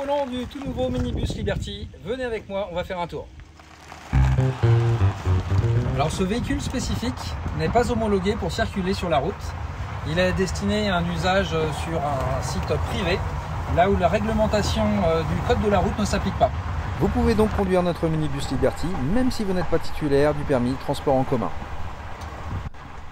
volant du tout nouveau minibus Liberty. Venez avec moi, on va faire un tour. Alors ce véhicule spécifique n'est pas homologué pour circuler sur la route. Il est destiné à un usage sur un site privé, là où la réglementation du code de la route ne s'applique pas. Vous pouvez donc conduire notre minibus Liberty, même si vous n'êtes pas titulaire du permis de transport en commun.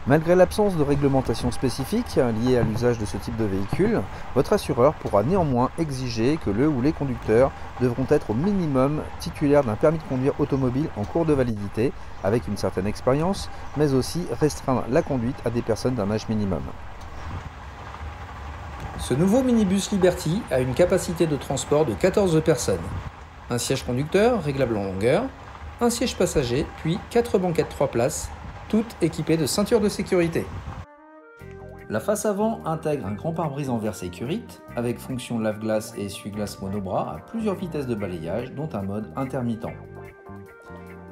Malgré l'absence de réglementation spécifique liée à l'usage de ce type de véhicule, votre assureur pourra néanmoins exiger que le ou les conducteurs devront être au minimum titulaires d'un permis de conduire automobile en cours de validité, avec une certaine expérience, mais aussi restreindre la conduite à des personnes d'un âge minimum. Ce nouveau minibus Liberty a une capacité de transport de 14 personnes. Un siège conducteur réglable en longueur, un siège passager, puis 4 banquettes 3 places, toutes équipées de ceintures de sécurité. La face avant intègre un grand pare-brise en verre Securite avec fonction lave-glace et essuie-glace monobras à plusieurs vitesses de balayage, dont un mode intermittent.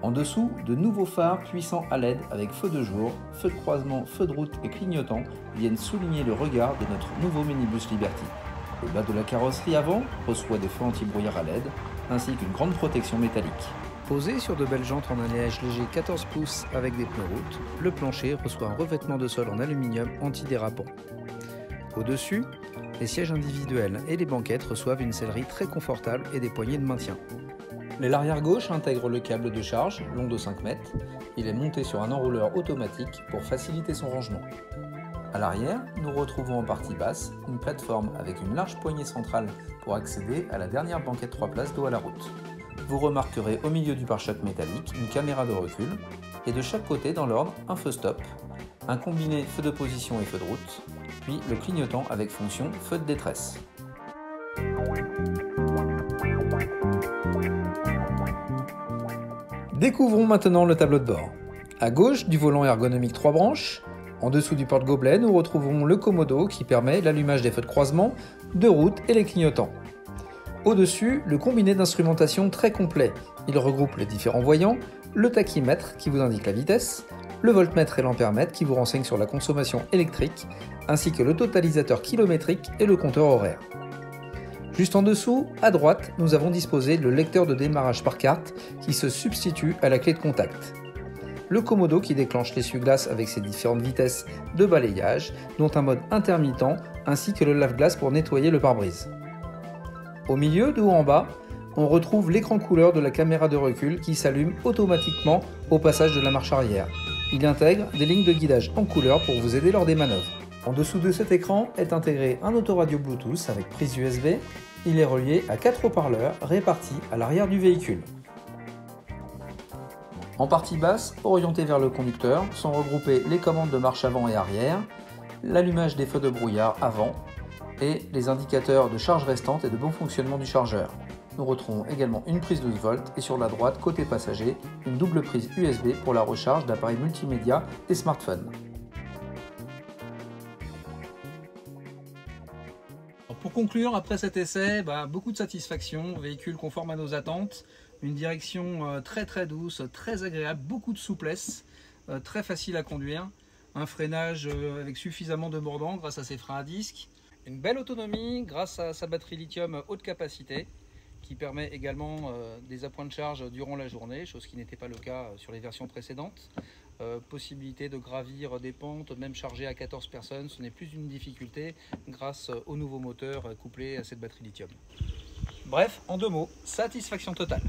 En dessous, de nouveaux phares puissants à LED avec feu de jour, feu de croisement, feu de route et clignotant viennent souligner le regard de notre nouveau minibus Liberty. Le bas de la carrosserie avant reçoit des feux anti-brouillard à LED ainsi qu'une grande protection métallique. Posé sur de belles jantes en alliage léger 14 pouces avec des pneus route, le plancher reçoit un revêtement de sol en aluminium antidérapant. Au-dessus, les sièges individuels et les banquettes reçoivent une sellerie très confortable et des poignées de maintien. L'aile arrière gauche intègre le câble de charge, long de 5 mètres. Il est monté sur un enrouleur automatique pour faciliter son rangement. À l'arrière, nous retrouvons en partie basse une plateforme avec une large poignée centrale pour accéder à la dernière banquette 3 places dos à la route. Vous remarquerez au milieu du pare-choc métallique une caméra de recul et de chaque côté dans l'ordre un feu stop, un combiné feu de position et feu de route, puis le clignotant avec fonction feu de détresse. Découvrons maintenant le tableau de bord. À gauche du volant ergonomique 3 branches, en dessous du porte-gobelet, nous retrouvons le commodo qui permet l'allumage des feux de croisement, de route et les clignotants. Au-dessus, le combiné d'instrumentation très complet. Il regroupe les différents voyants, le tachymètre qui vous indique la vitesse, le voltmètre et l'ampèremètre qui vous renseignent sur la consommation électrique, ainsi que le totalisateur kilométrique et le compteur horaire. Juste en dessous, à droite, nous avons disposé le lecteur de démarrage par carte qui se substitue à la clé de contact. Le commodo qui déclenche l'essuie-glace avec ses différentes vitesses de balayage, dont un mode intermittent, ainsi que le lave-glace pour nettoyer le pare-brise. Au milieu, de haut en bas, on retrouve l'écran couleur de la caméra de recul qui s'allume automatiquement au passage de la marche arrière. Il intègre des lignes de guidage en couleur pour vous aider lors des manœuvres. En dessous de cet écran est intégré un autoradio Bluetooth avec prise USB. Il est relié à 4 haut-parleurs répartis à l'arrière du véhicule. En partie basse, orientée vers le conducteur, sont regroupées les commandes de marche avant et arrière, l'allumage des feux de brouillard avant, et les indicateurs de charge restante et de bon fonctionnement du chargeur. Nous retrouvons également une prise 12 volts et sur la droite, côté passager, une double prise USB pour la recharge d'appareils multimédia et smartphones. Pour conclure, après cet essai, beaucoup de satisfaction, véhicule conforme à nos attentes, une direction très douce, très agréable, beaucoup de souplesse, très facile à conduire, un freinage avec suffisamment de mordant grâce à ses freins à disque, une belle autonomie grâce à sa batterie lithium haute capacité qui permet également des appoints de charge durant la journée, chose qui n'était pas le cas sur les versions précédentes. Possibilité de gravir des pentes, même chargées à 14 personnes, ce n'est plus une difficulté grâce au nouveau moteur couplé à cette batterie lithium. Bref, en 2 mots, satisfaction totale.